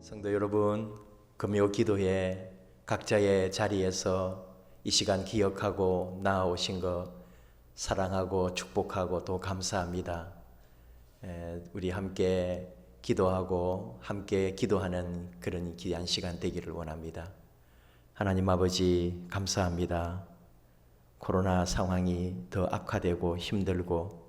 성도 여러분, 금요 기도에 각자의 자리에서 이 시간 기억하고 나아오신 것 사랑하고 축복하고 또 감사합니다. 우리 함께 기도하고 함께 기도하는 그런 귀한 시간 되기를 원합니다. 하나님 아버지 감사합니다. 코로나 상황이 더 악화되고 힘들고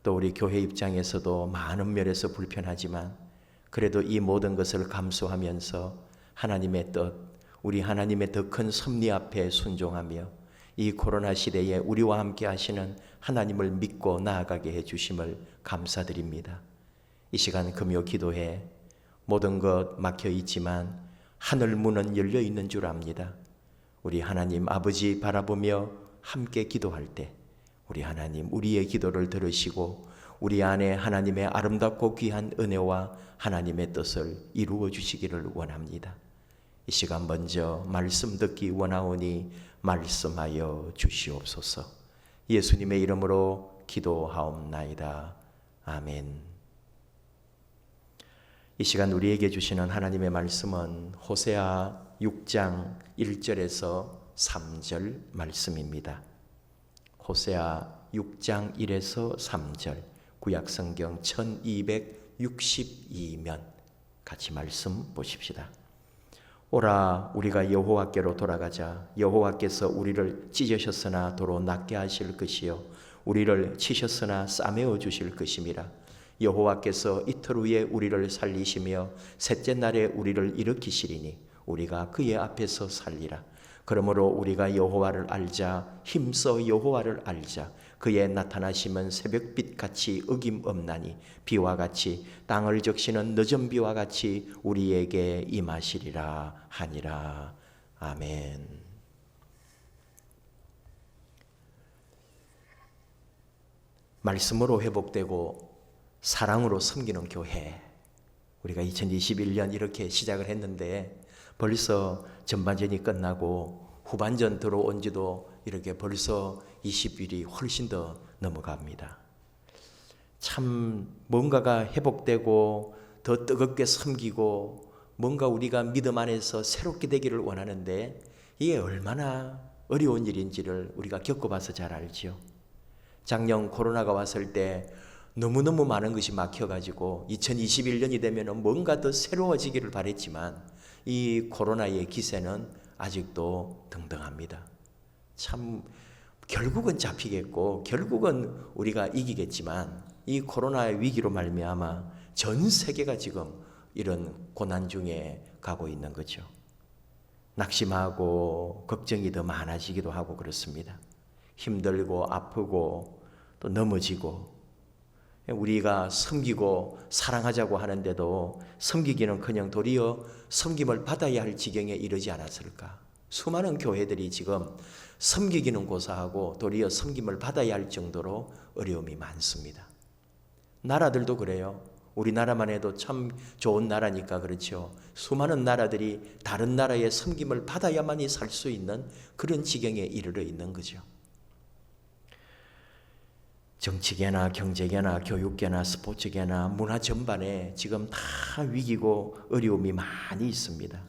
또 우리 교회 입장에서도 많은 면에서 불편하지만 그래도 이 모든 것을 감수하면서 하나님의 뜻, 우리 하나님의 더 큰 섭리 앞에 순종하며 이 코로나 시대에 우리와 함께 하시는 하나님을 믿고 나아가게 해주심을 감사드립니다. 이 시간 금요 기도회 모든 것 막혀 있지만 하늘 문은 열려 있는 줄 압니다. 우리 하나님 아버지 바라보며 함께 기도할 때 우리 하나님 우리의 기도를 들으시고 우리 안에 하나님의 아름답고 귀한 은혜와 하나님의 뜻을 이루어 주시기를 원합니다. 이 시간 먼저 말씀 듣기 원하오니 말씀하여 주시옵소서. 예수님의 이름으로 기도하옵나이다. 아멘. 이 시간 우리에게 주시는 하나님의 말씀은 호세아 6장 1절에서 3절 말씀입니다. 호세아 6장 1에서 3절 구약성경 1262면 같이 말씀 보십시다. 오라 우리가 여호와께로 돌아가자. 여호와께서 우리를 찢으셨으나 도로 낫게 하실 것이요 우리를 치셨으나 싸매어 주실 것임이라. 여호와께서 이틀 후에 우리를 살리시며 셋째 날에 우리를 일으키시리니 우리가 그의 앞에서 살리라. 그러므로 우리가 여호와를 알자. 힘써 여호와를 알자. 그의 나타나심은 새벽빛같이 어김없나니 비와 같이 땅을 적시는 늦은 비와 같이 우리에게 임하시리라 하니라. 아멘. 말씀으로 회복되고 사랑으로 섬기는 교회, 우리가 2021년 이렇게 시작을 했는데 벌써 전반전이 끝나고 후반전 들어온 지도 이렇게 벌써 20일이 훨씬 더 넘어갑니다. 참 뭔가가 회복되고 더 뜨겁게 섬기고 뭔가 우리가 믿음 안에서 새롭게 되기를 원하는데 이게 얼마나 어려운 일인지를 우리가 겪어봐서 잘 알지요. 작년 코로나가 왔을 때 너무너무 많은 것이 막혀가지고 2021년이 되면 뭔가 더 새로워지기를 바랬지만 이 코로나의 기세는 아직도 등등합니다. 참 결국은 잡히겠고 결국은 우리가 이기겠지만 이 코로나의 위기로 말미암아 전 세계가 지금 이런 고난 중에 가고 있는 거죠. 낙심하고 걱정이 더 많아지기도 하고 그렇습니다. 힘들고 아프고 또 넘어지고 우리가 섬기고 사랑하자고 하는데도 섬기기는커녕 도리어 섬김을 받아야 할 지경에 이르지 않았을까. 수많은 교회들이 지금 섬기기는 고사하고 도리어 섬김을 받아야 할 정도로 어려움이 많습니다. 나라들도 그래요. 우리나라만 해도 참 좋은 나라니까 그렇죠. 수많은 나라들이 다른 나라의 섬김을 받아야만이 살 수 있는 그런 지경에 이르러 있는 거죠. 정치계나 경제계나 교육계나 스포츠계나 문화 전반에 지금 다 위기고 어려움이 많이 있습니다.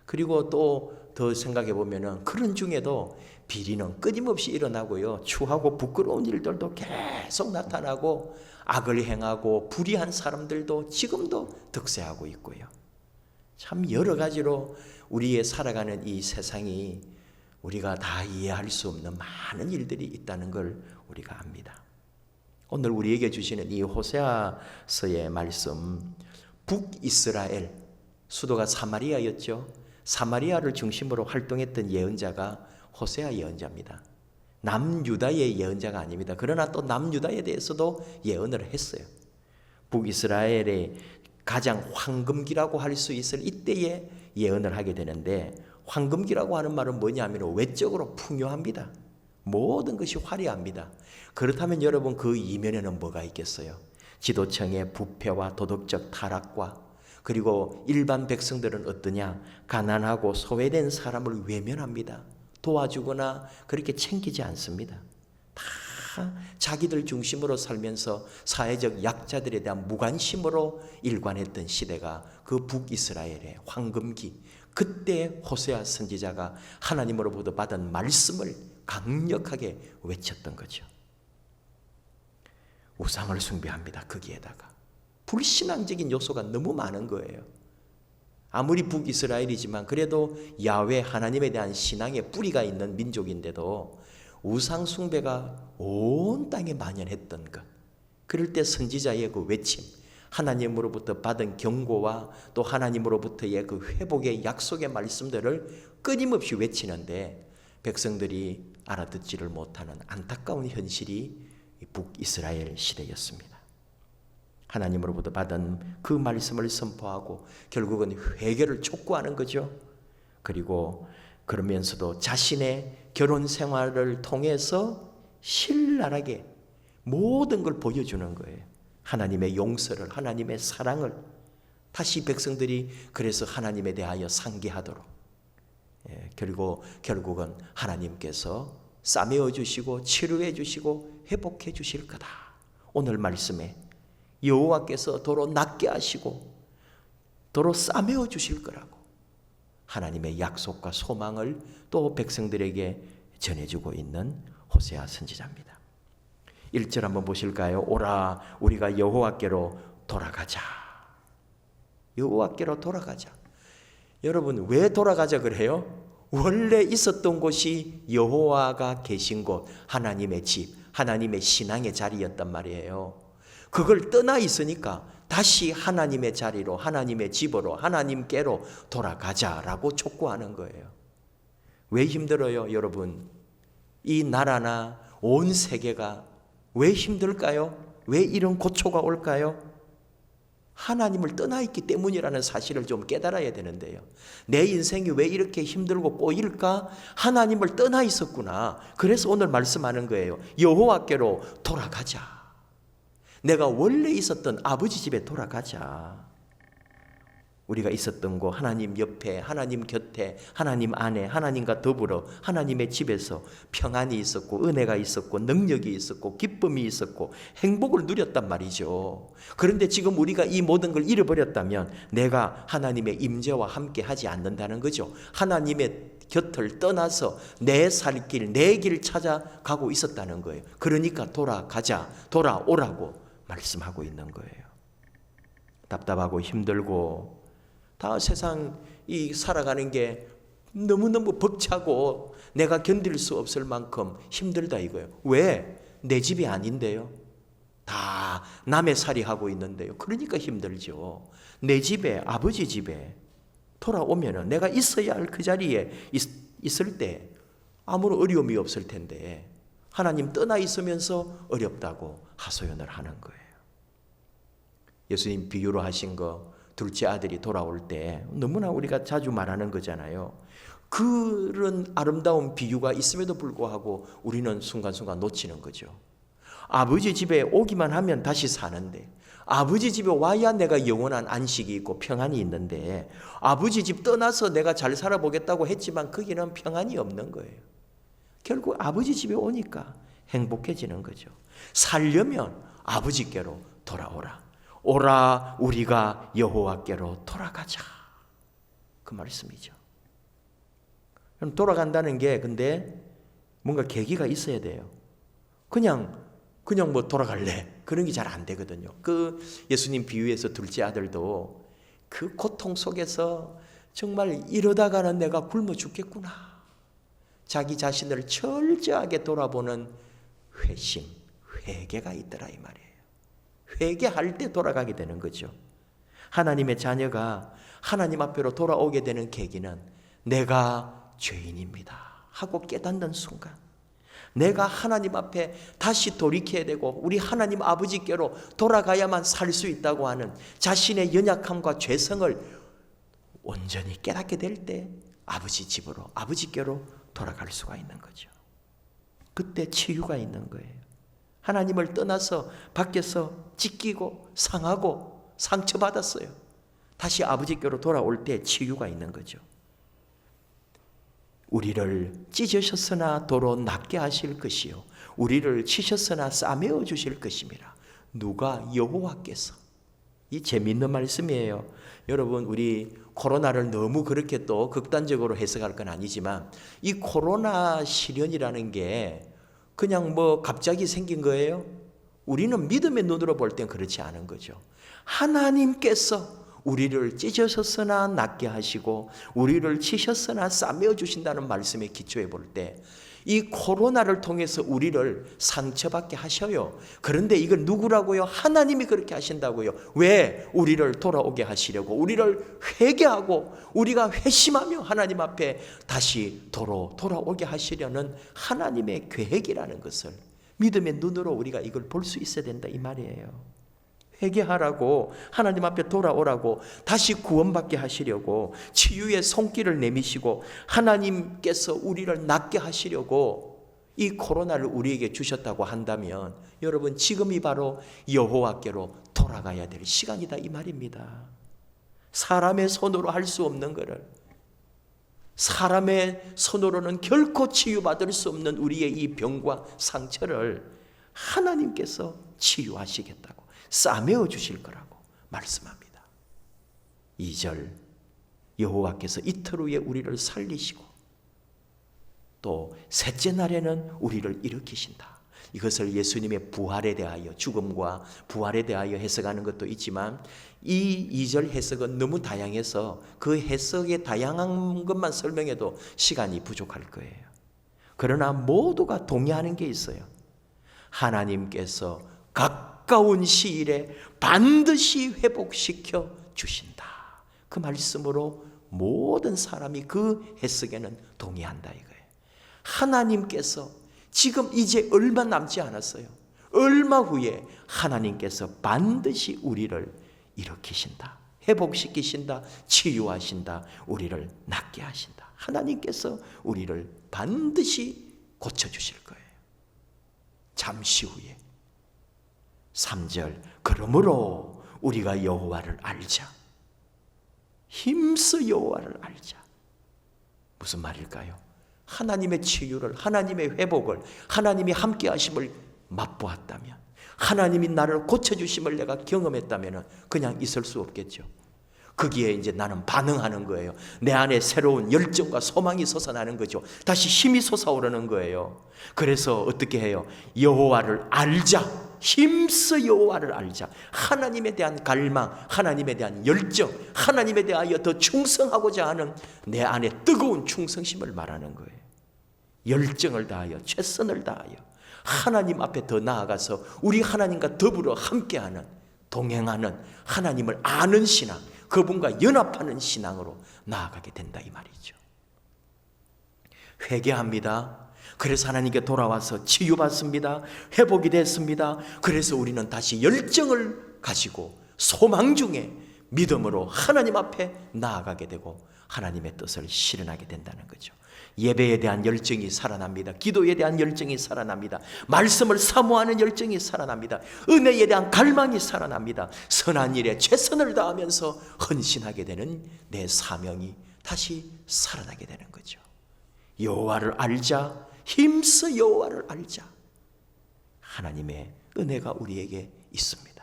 그리고 또 더 생각해 보면은 그런 중에도 비리는 끊임없이 일어나고요. 추하고 부끄러운 일들도 계속 나타나고 악을 행하고 불의한 사람들도 지금도 득세하고 있고요. 참 여러 가지로 우리의 살아가는 이 세상이 우리가 다 이해할 수 없는 많은 일들이 있다는 걸 우리가 압니다. 오늘 우리에게 주시는 이 호세아서의 말씀, 북이스라엘, 수도가 사마리아였죠. 사마리아를 중심으로 활동했던 예언자가 호세아 예언자입니다. 남유다의 예언자가 아닙니다. 그러나 또 남유다에 대해서도 예언을 했어요. 북이스라엘의 가장 황금기라고 할 수 있을 이때에 예언을 하게 되는데 황금기라고 하는 말은 뭐냐면 외적으로 풍요합니다. 모든 것이 화려합니다. 그렇다면 여러분 그 이면에는 뭐가 있겠어요? 지도층의 부패와 도덕적 타락과 그리고 일반 백성들은 어떠냐? 가난하고 소외된 사람을 외면합니다. 도와주거나 그렇게 챙기지 않습니다. 다 자기들 중심으로 살면서 사회적 약자들에 대한 무관심으로 일관했던 시대가 그 북이스라엘의 황금기, 그때 호세아 선지자가 하나님으로부터 받은 말씀을 강력하게 외쳤던 거죠. 우상을 숭배합니다. 거기에다가 불신앙적인 요소가 너무 많은 거예요. 아무리 북이스라엘이지만 그래도 야훼 하나님에 대한 신앙의 뿌리가 있는 민족인데도 우상 숭배가 온 땅에 만연했던 것. 그럴 때 선지자의 그 외침, 하나님으로부터 받은 경고와 또 하나님으로부터의 그 회복의 약속의 말씀들을 끊임없이 외치는데 백성들이 알아듣지를 못하는 안타까운 현실이 북이스라엘 시대였습니다. 하나님으로부터 받은 그 말씀을 선포하고 결국은 회개를 촉구하는 거죠. 그리고 그러면서도 자신의 결혼 생활을 통해서 신랄하게 모든 걸 보여주는 거예요. 하나님의 용서를, 하나님의 사랑을. 다시 백성들이 그래서 하나님에 대하여 상기하도록, 그리고 결국은 하나님께서 싸매어 주시고 치료해 주시고 회복해 주실 거다. 오늘 말씀에 여호와께서 도로 낫게 하시고 도로 싸매어 주실 거라고 하나님의 약속과 소망을 또 백성들에게 전해주고 있는 호세아 선지자입니다. 1절 한번 보실까요? 오라 우리가 여호와께로 돌아가자. 여호와께로 돌아가자. 여러분 왜 돌아가자 그래요? 원래 있었던 곳이 여호와가 계신 곳, 하나님의 집, 하나님의 신앙의 자리였단 말이에요. 그걸 떠나 있으니까 다시 하나님의 자리로, 하나님의 집으로, 하나님께로 돌아가자라고 촉구하는 거예요. 왜 힘들어요, 여러분? 이 나라나 온 세계가 왜 힘들까요? 왜 이런 고초가 올까요? 하나님을 떠나 있기 때문이라는 사실을 좀 깨달아야 되는데요. 내 인생이 왜 이렇게 힘들고 꼬일까? 하나님을 떠나 있었구나. 그래서 오늘 말씀하는 거예요. 여호와께로 돌아가자. 내가 원래 있었던 아버지 집에 돌아가자. 우리가 있었던 곳, 하나님 옆에, 하나님 곁에, 하나님 안에, 하나님과 더불어 하나님의 집에서 평안이 있었고 은혜가 있었고 능력이 있었고 기쁨이 있었고 행복을 누렸단 말이죠. 그런데 지금 우리가 이 모든 걸 잃어버렸다면 내가 하나님의 임재와 함께 하지 않는다는 거죠. 하나님의 곁을 떠나서 내 살 길, 내 길 찾아가고 있었다는 거예요. 그러니까 돌아가자, 돌아오라고 말씀하고 있는 거예요. 답답하고 힘들고 다 세상 이 살아가는 게 너무너무 벅차고 내가 견딜 수 없을 만큼 힘들다 이거예요. 왜? 내 집이 아닌데요. 다 남의 살이 하고 있는데요. 그러니까 힘들죠. 내 집에, 아버지 집에 돌아오면은 내가 있어야 할 그 자리에 있을 때 아무런 어려움이 없을 텐데 하나님 떠나 있으면서 어렵다고 하소연을 하는 거예요. 예수님 비유로 하신 거 둘째 아들이 돌아올 때 너무나 우리가 자주 말하는 거잖아요. 그런 아름다운 비유가 있음에도 불구하고 우리는 순간순간 놓치는 거죠. 아버지 집에 오기만 하면 다시 사는데 아버지 집에 와야 내가 영원한 안식이 있고 평안이 있는데 아버지 집 떠나서 내가 잘 살아보겠다고 했지만 거기는 평안이 없는 거예요. 결국 아버지 집에 오니까 행복해지는 거죠. 살려면 아버지께로 돌아오라. 오라 우리가 여호와께로 돌아가자. 그 말씀이죠. 그럼 돌아간다는 게 근데 뭔가 계기가 있어야 돼요. 그냥 뭐 돌아갈래. 그런 게 잘 안 되거든요. 그 예수님 비유에서 둘째 아들도 그 고통 속에서 정말 이러다가는 내가 굶어 죽겠구나. 자기 자신을 철저하게 돌아보는 회심, 회개가 있더라 이 말이에요. 회개할 때 돌아가게 되는 거죠. 하나님의 자녀가 하나님 앞으로 돌아오게 되는 계기는 내가 죄인입니다 하고 깨닫는 순간 내가 하나님 앞에 다시 돌이켜야 되고 우리 하나님 아버지께로 돌아가야만 살 수 있다고 하는 자신의 연약함과 죄성을 온전히 깨닫게 될 때 아버지 집으로 아버지께로 돌아갈 수가 있는 거죠. 그때 치유가 있는 거예요. 하나님을 떠나서 밖에서 찢기고 상하고 상처받았어요. 다시 아버지께로 돌아올 때 치유가 있는 거죠. 우리를 찢으셨으나 도로 낫게 하실 것이요 우리를 치셨으나 싸매어 주실 것임이라. 누가? 여호와께서. 이 재미있는 말씀이에요. 여러분, 우리 코로나를 너무 그렇게 또 극단적으로 해석할 건 아니지만 이 코로나 시련이라는 게 그냥 뭐 갑자기 생긴 거예요? 우리는 믿음의 눈으로 볼 땐 그렇지 않은 거죠. 하나님께서 우리를 찢으셨으나 낫게 하시고 우리를 치셨으나 싸매어 주신다는 말씀에 기초해 볼 때 이 코로나를 통해서 우리를 상처받게 하셔요. 그런데 이걸 누구라고요? 하나님이 그렇게 하신다고요. 왜? 우리를 돌아오게 하시려고, 우리를 회개하고 우리가 회심하며 하나님 앞에 다시 돌아오게 하시려는 하나님의 계획이라는 것을 믿음의 눈으로 우리가 이걸 볼 수 있어야 된다 이 말이에요. 회개하라고, 하나님 앞에 돌아오라고, 다시 구원받게 하시려고, 치유의 손길을 내미시고 하나님께서 우리를 낫게 하시려고 이 코로나를 우리에게 주셨다고 한다면 여러분, 지금이 바로 여호와께로 돌아가야 될 시간이다 이 말입니다. 사람의 손으로 할 수 없는 것을, 사람의 손으로는 결코 치유받을 수 없는 우리의 이 병과 상처를 하나님께서 치유하시겠다고, 싸매어 주실 거라고 말씀합니다. 2절, 여호와께서 이틀 후에 우리를 살리시고 또 셋째 날에는 우리를 일으키신다. 이것을 예수님의 부활에 대하여, 죽음과 부활에 대하여 해석하는 것도 있지만 이 2절 해석은 너무 다양해서 그 해석의 다양한 것만 설명해도 시간이 부족할 거예요. 그러나 모두가 동의하는 게 있어요. 하나님께서 가까운 시일에 반드시 회복시켜 주신다. 그 말씀으로 모든 사람이 그 해석에는 동의한다 이거예요. 하나님께서 지금 이제 얼마 남지 않았어요. 얼마 후에 하나님께서 반드시 우리를 일으키신다, 회복시키신다, 치유하신다, 우리를 낫게 하신다. 하나님께서 우리를 반드시 고쳐주실 거예요. 잠시 후에 3절, 그러므로 우리가 여호와를 알자. 힘써 여호와를 알자. 무슨 말일까요? 하나님의 치유를, 하나님의 회복을, 하나님이 함께 하심을 맛보았다면, 하나님이 나를 고쳐주심을 내가 경험했다면 그냥 있을 수 없겠죠. 거기에 이제 나는 반응하는 거예요. 내 안에 새로운 열정과 소망이 솟아나는 거죠. 다시 힘이 솟아오르는 거예요. 그래서 어떻게 해요? 여호와를 알자. 힘써 여호와를 알자. 하나님에 대한 갈망, 하나님에 대한 열정, 하나님에 대하여 더 충성하고자 하는 내 안에 뜨거운 충성심을 말하는 거예요. 열정을 다하여, 최선을 다하여 하나님 앞에 더 나아가서 우리 하나님과 더불어 함께하는, 동행하는, 하나님을 아는 신앙, 그분과 연합하는 신앙으로 나아가게 된다 이 말이죠. 회개합니다. 그래서 하나님께 돌아와서 치유받습니다. 회복이 됐습니다. 그래서 우리는 다시 열정을 가지고 소망 중에 믿음으로 하나님 앞에 나아가게 되고 하나님의 뜻을 실현하게 된다는 거죠. 예배에 대한 열정이 살아납니다. 기도에 대한 열정이 살아납니다. 말씀을 사모하는 열정이 살아납니다. 은혜에 대한 갈망이 살아납니다. 선한 일에 최선을 다하면서 헌신하게 되는 내 사명이 다시 살아나게 되는 거죠. 여호와를 알자. 힘써 여호와를 알자. 하나님의 은혜가 우리에게 있습니다.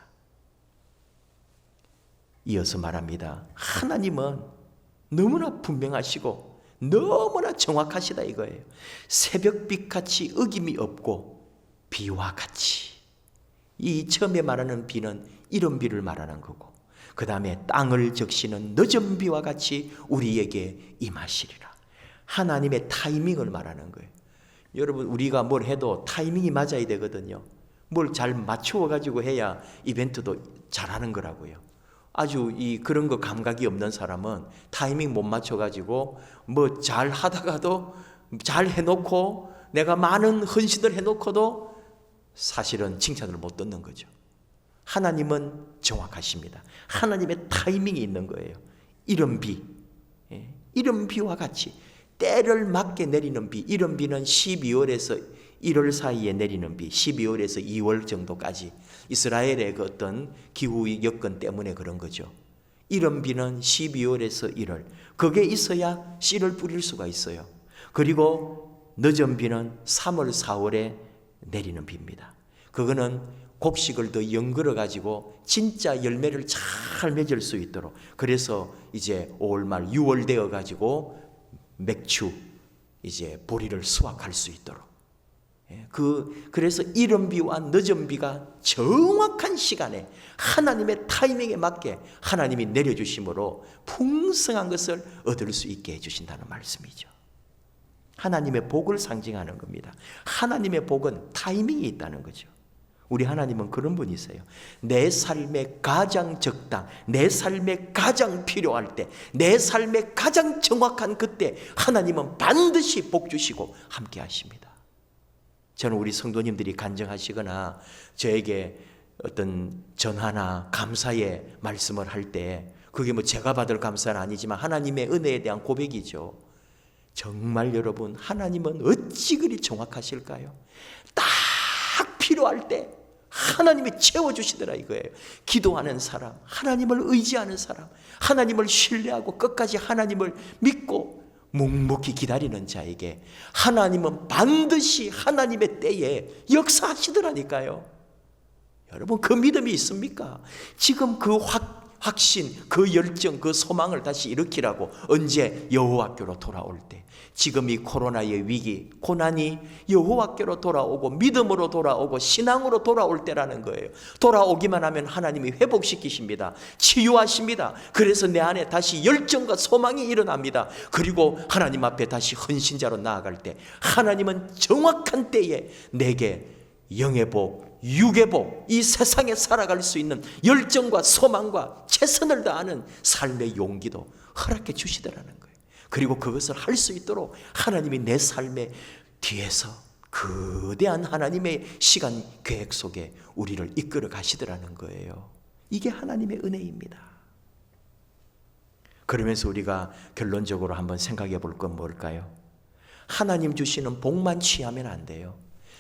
이어서 말합니다. 하나님은 너무나 분명하시고 너무나 정확하시다 이거예요. 새벽빛같이 어김이 없고 비와 같이. 이 처음에 말하는 비는 이런 비를 말하는 거고, 그 다음에 땅을 적시는 늦은 비와 같이 우리에게 임하시리라. 하나님의 타이밍을 말하는 거예요. 여러분, 우리가 뭘 해도 타이밍이 맞아야 되거든요. 뭘 잘 맞추어 가지고 해야 이벤트도 잘하는 거라고요. 아주 그런 거 감각이 없는 사람은 타이밍 못 맞춰 가지고 뭐 잘 하다가도, 잘 해놓고 내가 많은 헌신을 해놓고도 사실은 칭찬을 못 듣는 거죠. 하나님은 정확하십니다. 하나님의 타이밍이 있는 거예요. 이런 비, 이런 비와 같이 때를 맞게 내리는 비. 이런 비는 12월에서 1월 사이에 내리는 비, 12월에서 2월 정도까지 이스라엘의 그 어떤 기후 여건 때문에 그런 거죠. 이런 비는 12월에서 1월, 그게 있어야 씨를 뿌릴 수가 있어요. 그리고 늦은 비는 3월, 4월에 내리는 비입니다. 그거는 곡식을 더 연걸어 가지고 진짜 열매를 잘 맺을 수 있도록, 그래서 이제 5월 말 6월 되어 가지고 맥주 이제 보리를 수확할 수 있도록, 그래서 이른 비와 늦은 비가 정확한 시간에 하나님의 타이밍에 맞게 하나님이 내려주심으로 풍성한 것을 얻을 수 있게 해주신다는 말씀이죠. 하나님의 복을 상징하는 겁니다. 하나님의 복은 타이밍이 있다는 거죠. 우리 하나님은 그런 분이세요. 내 삶에 가장 적당, 내 삶에 가장 필요할 때, 내 삶에 가장 정확한 그때 하나님은 반드시 복 주시고 함께 하십니다. 저는 우리 성도님들이 간증하시거나 저에게 어떤 전화나 감사의 말씀을 할 때, 그게 뭐 제가 받을 감사는 아니지만 하나님의 은혜에 대한 고백이죠. 정말 여러분, 하나님은 어찌 그리 정확하실까요? 딱 필요할 때 하나님이 채워주시더라 이거예요. 기도하는 사람, 하나님을 의지하는 사람, 하나님을 신뢰하고 끝까지 하나님을 믿고 묵묵히 기다리는 자에게 하나님은 반드시 하나님의 때에 역사하시더라니까요. 여러분, 그 믿음이 있습니까? 지금 그 확신, 그 열정, 그 소망을 다시 일으키라고. 언제? 여호와께로 돌아올 때. 지금 이 코로나의 위기, 고난이 여호와께로 돌아오고 믿음으로 돌아오고 신앙으로 돌아올 때라는 거예요. 돌아오기만 하면 하나님이 회복시키십니다. 치유하십니다. 그래서 내 안에 다시 열정과 소망이 일어납니다. 그리고 하나님 앞에 다시 헌신자로 나아갈 때 하나님은 정확한 때에 내게 영의 복, 육의 복, 이 세상에 살아갈 수 있는 열정과 소망과 최선을 다하는 삶의 용기도 허락해 주시더라는 거예요. 그리고 그것을 할 수 있도록 하나님이 내 삶의 뒤에서 거대한 하나님의 시간 계획 속에 우리를 이끌어 가시더라는 거예요. 이게 하나님의 은혜입니다. 그러면서 우리가 결론적으로 한번 생각해 볼 건 뭘까요? 하나님 주시는 복만 취하면 안 돼요.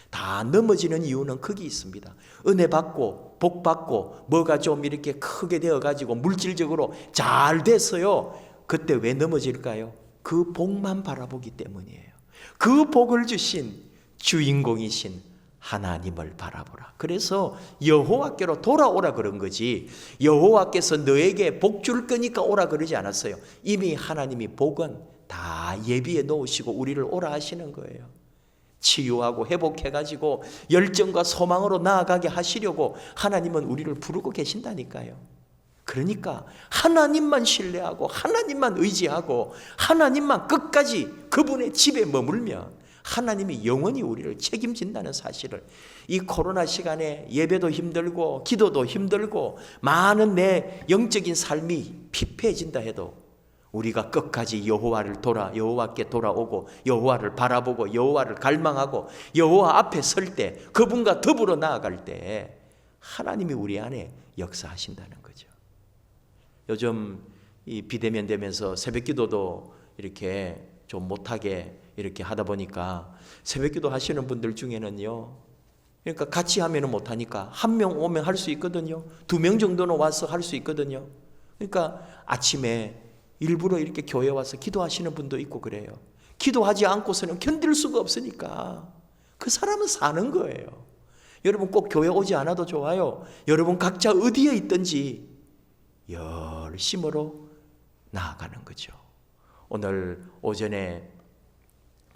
다 넘어지는 이유는 거기 있습니다. 은혜 받고 복 받고 뭐가 좀 이렇게 크게 되어 가지고 물질적으로 잘 됐어요. 그때 왜 넘어질까요? 그 복만 바라보기 때문이에요. 그 복을 주신 주인공이신 하나님을 바라보라. 그래서 여호와께로 돌아오라 그런 거지, 여호와께서 너에게 복 줄 거니까 오라 그러지 않았어요. 이미 하나님이 복은 다 예비해 놓으시고 우리를 오라 하시는 거예요. 치유하고 회복해가지고 열정과 소망으로 나아가게 하시려고 하나님은 우리를 부르고 계신다니까요. 그러니까 하나님만 신뢰하고 하나님만 의지하고 하나님만 끝까지 그분의 집에 머물면 하나님이 영원히 우리를 책임진다는 사실을, 이 코로나 시간에 예배도 힘들고 기도도 힘들고 많은 내 영적인 삶이 피폐해진다 해도 우리가 끝까지 여호와께 돌아오고 여호와를 바라보고 여호와를 갈망하고 여호와 앞에 설 때, 그분과 더불어 나아갈 때 하나님이 우리 안에 역사하신다는 거죠. 요즘 이 비대면 되면서 새벽기도도 이렇게 좀 못하게 이렇게 하다 보니까 새벽기도 하시는 분들 중에는요, 그러니까 같이 하면은 못하니까 한 명 오면 할 수 있거든요. 2명 정도는 와서 할 수 있거든요. 그러니까 아침에 일부러 이렇게 교회 와서 기도하시는 분도 있고 그래요. 기도하지 않고서는 견딜 수가 없으니까 그 사람은 사는 거예요. 여러분 꼭 교회 오지 않아도 좋아요. 여러분 각자 어디에 있든지 열심으로 나아가는 거죠. 오늘 오전에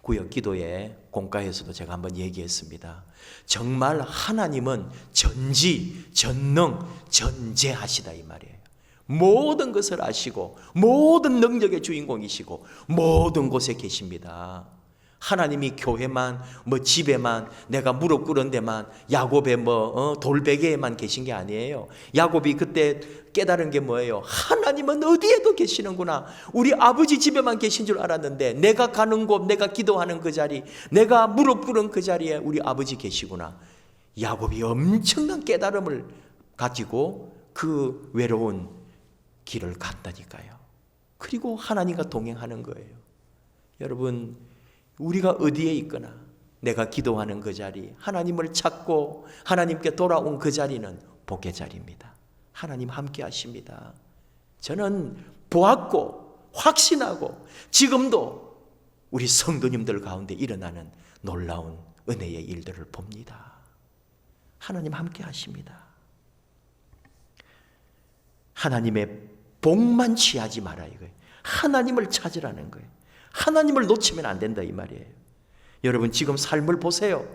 구역 기도회 공과에서도 제가 한번 얘기했습니다. 정말 하나님은 전지, 전능, 전재하시다 이 말이에요. 모든 것을 아시고 모든 능력의 주인공이시고 모든 곳에 계십니다. 하나님이 교회만 집에만 내가 무릎 꿇은 데만 야곱의 돌베개에만 계신 게 아니에요. 야곱이 그때 깨달은 게 뭐예요? 하나님은 어디에도 계시는구나. 우리 아버지 집에만 계신 줄 알았는데 내가 가는 곳, 내가 기도하는 그 자리, 내가 무릎 꿇은 그 자리에 우리 아버지 계시구나. 야곱이 엄청난 깨달음을 가지고 그 외로운 길을 갔다니까요. 그리고 하나님과 동행하는 거예요. 여러분, 우리가 어디에 있거나 내가 기도하는 그 자리, 하나님을 찾고 하나님께 돌아온 그 자리는 복의 자리입니다. 하나님 함께 하십니다. 저는 보았고 확신하고 지금도 우리 성도님들 가운데 일어나는 놀라운 은혜의 일들을 봅니다. 하나님 함께 하십니다. 하나님의 복만 취하지 마라 이거예요. 하나님을 찾으라는 거예요. 하나님을 놓치면 안 된다 이 말이에요. 여러분 지금 삶을 보세요.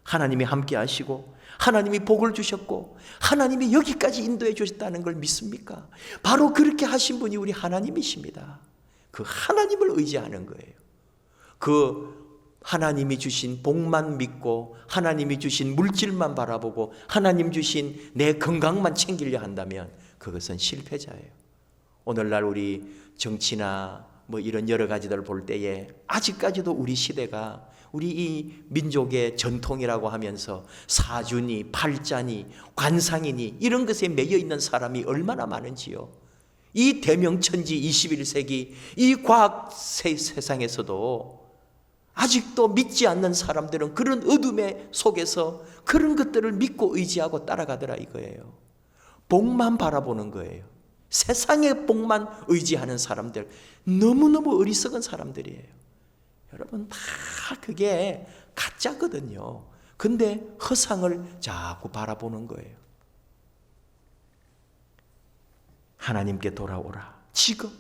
하나님이 함께 하시고 하나님이 복을 주셨고 하나님이 여기까지 인도해 주셨다는 걸 믿습니까? 바로 그렇게 하신 분이 우리 하나님이십니다. 그 하나님을 의지하는 거예요. 그 하나님이 주신 복만 믿고 하나님이 주신 물질만 바라보고 하나님 주신 내 건강만 챙기려 한다면 그것은 실패자예요. 오늘날 우리 정치나 뭐 이런 여러 가지들을 볼 때에 아직까지도 우리 시대가 우리 이 민족의 전통이라고 하면서 사주니 팔자니 관상이니 이런 것에 매여 있는 사람이 얼마나 많은지요. 이 대명천지 21세기 이 과학 세상에서도 아직도 믿지 않는 사람들은 그런 어둠의 속에서 그런 것들을 믿고 의지하고 따라가더라 이거예요. 복만 바라보는 거예요. 세상의 복만 의지하는 사람들, 너무너무 어리석은 사람들이에요. 여러분 다 그게 가짜거든요. 근데 허상을 자꾸 바라보는 거예요. 하나님께 돌아오라. 지금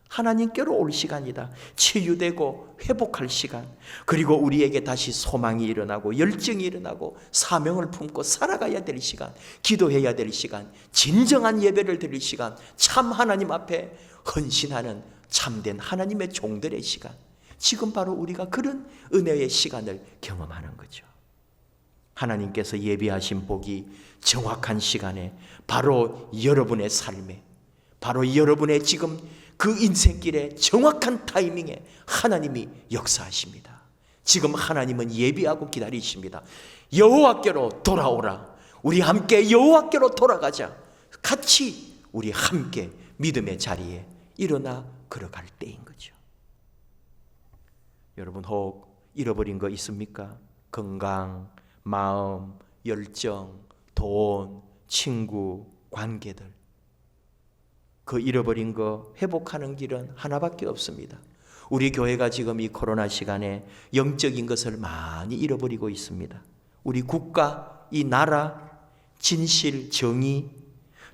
하나님께로 올 시간이다. 치유되고 회복할 시간, 그리고 우리에게 다시 소망이 일어나고 열정이 일어나고 사명을 품고 살아가야 될 시간, 기도해야 될 시간, 진정한 예배를 드릴 시간, 참 하나님 앞에 헌신하는 참된 하나님의 종들의 시간, 지금 바로 우리가 그런 은혜의 시간을 경험하는 거죠. 하나님께서 예비하신 복이 정확한 시간에 바로 여러분의 삶에, 바로 여러분의 지금 그 인생길에 정확한 타이밍에 하나님이 역사하십니다. 지금 하나님은 예비하고 기다리십니다. 여호와께로 돌아오라. 우리 함께 여호와께로 돌아가자. 같이 우리 함께 믿음의 자리에 일어나 걸어갈 때인 거죠. 여러분 혹 잃어버린 거 있습니까? 건강, 마음, 열정, 돈, 친구, 관계들. 그 잃어버린 거 회복하는 길은 하나밖에 없습니다. 우리 교회가 지금 이 코로나 시간에 영적인 것을 많이 잃어버리고 있습니다. 우리 국가, 이 나라, 진실, 정의,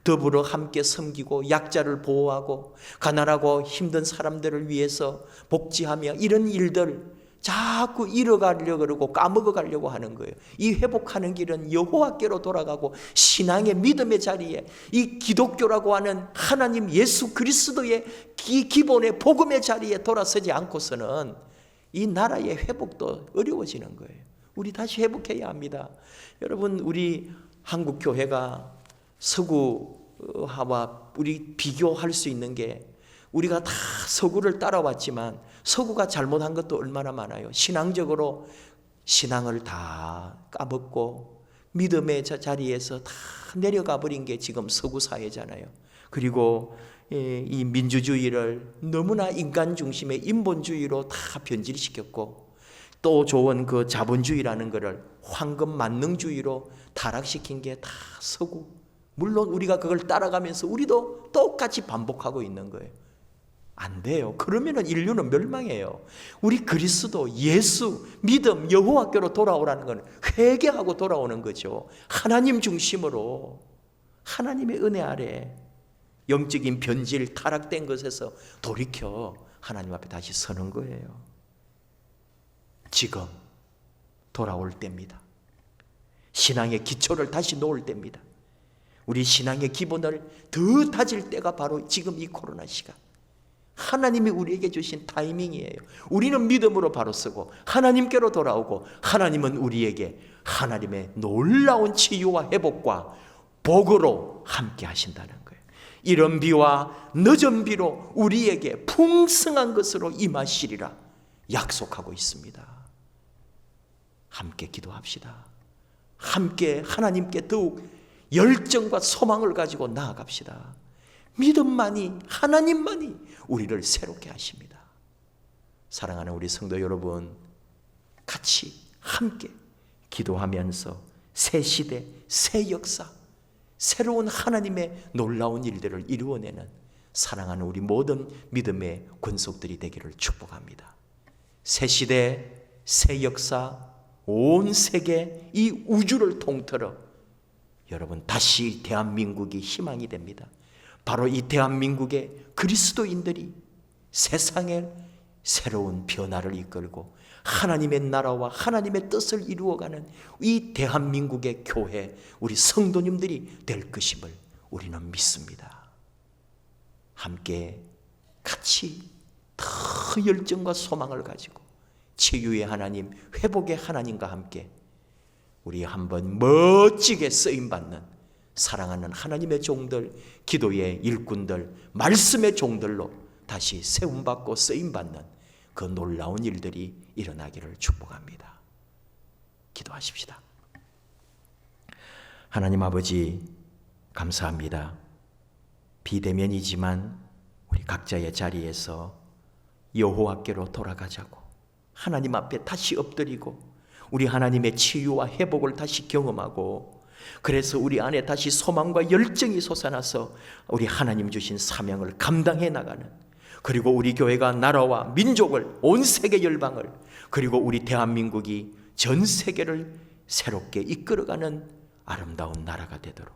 더불어 함께 섬기고 약자를 보호하고 가난하고 힘든 사람들을 위해서 복지하며 이런 일들 자꾸 잃어가려고 그러고 까먹어가려고 하는 거예요. 이 회복하는 길은 여호와께로 돌아가고 신앙의 믿음의 자리에 이 기독교라고 하는 하나님 예수 그리스도의 기본의 복음의 자리에 돌아서지 않고서는 이 나라의 회복도 어려워지는 거예요. 우리 다시 회복해야 합니다. 여러분 우리 한국 교회가 서구와 우리 비교할 수 있는 게 우리가 다 서구를 따라왔지만 서구가 잘못한 것도 얼마나 많아요. 신앙적으로 신앙을 다 까먹고 믿음의 자리에서 다 내려가 버린 게 지금 서구 사회잖아요. 그리고 이 민주주의를 너무나 인간 중심의 인본주의로 다 변질시켰고 또 좋은 그 자본주의라는 것을 황금 만능주의로 타락시킨 게 다 서구. 물론 우리가 그걸 따라가면서 우리도 똑같이 반복하고 있는 거예요. 안 돼요. 그러면은 인류는 멸망해요. 우리 그리스도, 예수, 믿음, 여호와께로 돌아오라는 건 회개하고 돌아오는 거죠. 하나님 중심으로 하나님의 은혜 아래 영적인 변질, 타락된 것에서 돌이켜 하나님 앞에 다시 서는 거예요. 지금 돌아올 때입니다. 신앙의 기초를 다시 놓을 때입니다. 우리 신앙의 기본을 더 다질 때가 바로 지금 이 코로나 시간. 하나님이 우리에게 주신 타이밍이에요. 우리는 믿음으로 바로 서고 하나님께로 돌아오고 하나님은 우리에게 하나님의 놀라운 치유와 회복과 복으로 함께 하신다는 거예요. 이른 비와 늦은 비로 우리에게 풍성한 것으로 임하시리라 약속하고 있습니다. 함께 기도합시다. 함께 하나님께 더욱 열정과 소망을 가지고 나아갑시다. 믿음만이, 하나님만이 우리를 새롭게 하십니다. 사랑하는 우리 성도 여러분, 같이 함께 기도하면서 새 시대, 새 역사, 새로운 하나님의 놀라운 일들을 이루어내는 사랑하는 우리 모든 믿음의 권속들이 되기를 축복합니다. 새 시대, 새 역사, 온 세계 이 우주를 통틀어 여러분 다시 대한민국이 희망이 됩니다. 바로 이 대한민국의 그리스도인들이 세상에 새로운 변화를 이끌고 하나님의 나라와 하나님의 뜻을 이루어가는 이 대한민국의 교회, 우리 성도님들이 될 것임을 우리는 믿습니다. 함께 같이 더 열정과 소망을 가지고 치유의 하나님, 회복의 하나님과 함께 우리 한번 멋지게 쓰임받는 사랑하는 하나님의 종들, 기도의 일꾼들, 말씀의 종들로 다시 세움받고 쓰임받는 그 놀라운 일들이 일어나기를 축복합니다. 기도하십시다. 하나님 아버지, 감사합니다. 비대면이지만 우리 각자의 자리에서 여호와께로 돌아가자고, 하나님 앞에 다시 엎드리고 우리 하나님의 치유와 회복을 다시 경험하고, 그래서 우리 안에 다시 소망과 열정이 솟아나서 우리 하나님 주신 사명을 감당해 나가는, 그리고 우리 교회가 나라와 민족을, 온 세계 열방을, 그리고 우리 대한민국이 전 세계를 새롭게 이끌어가는 아름다운 나라가 되도록,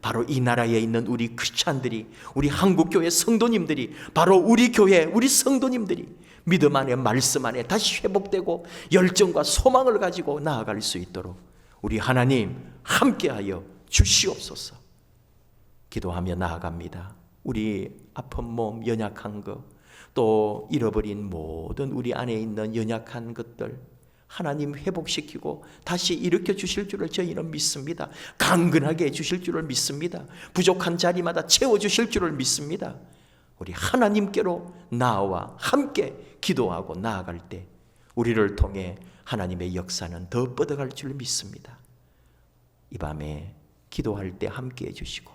바로 이 나라에 있는 우리 크리스찬들이, 우리 한국교회 성도님들이, 바로 우리 교회, 우리 성도님들이 믿음 안에, 말씀 안에 다시 회복되고 열정과 소망을 가지고 나아갈 수 있도록 우리 하나님 함께하여 주시옵소서. 기도하며 나아갑니다. 우리 아픈 몸, 연약한 것, 또 잃어버린 모든 우리 안에 있는 연약한 것들 하나님 회복시키고 다시 일으켜 주실 줄을 저희는 믿습니다. 강건하게 해주실 줄을 믿습니다. 부족한 자리마다 채워주실 줄을 믿습니다. 우리 하나님께로 나와 함께 기도하고 나아갈 때 우리를 통해 하나님의 역사는 더 뻗어갈 줄 믿습니다. 이 밤에 기도할 때 함께 해주시고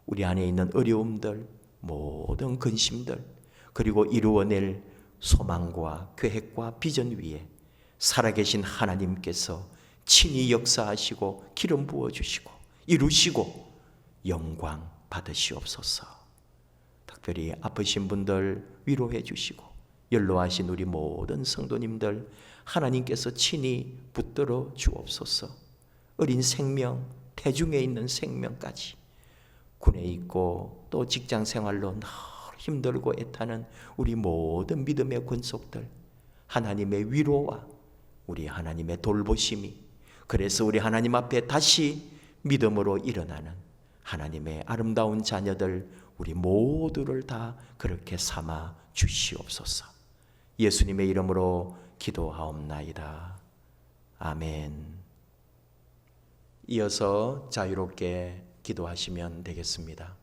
우리 안에 있는 어려움들, 모든 근심들, 그리고 이루어낼 소망과 계획과 비전 위에 살아계신 하나님께서 친히 역사하시고 기름 부어주시고 이루시고 영광 받으시옵소서. 특별히 아프신 분들 위로해 주시고 연로하신 우리 모든 성도님들 하나님께서 친히 붙들어 주옵소서. 어린 생명, 태중에 있는 생명까지, 군에 있고 또 직장 생활로 늘 힘들고 애타는 우리 모든 믿음의 권속들 하나님의 위로와 우리 하나님의 돌보심이, 그래서 우리 하나님 앞에 다시 믿음으로 일어나는 하나님의 아름다운 자녀들 우리 모두를 다 그렇게 삼아 주시옵소서. 예수님의 이름으로 기도하옵나이다. 아멘. 이어서 자유롭게 기도하시면 되겠습니다.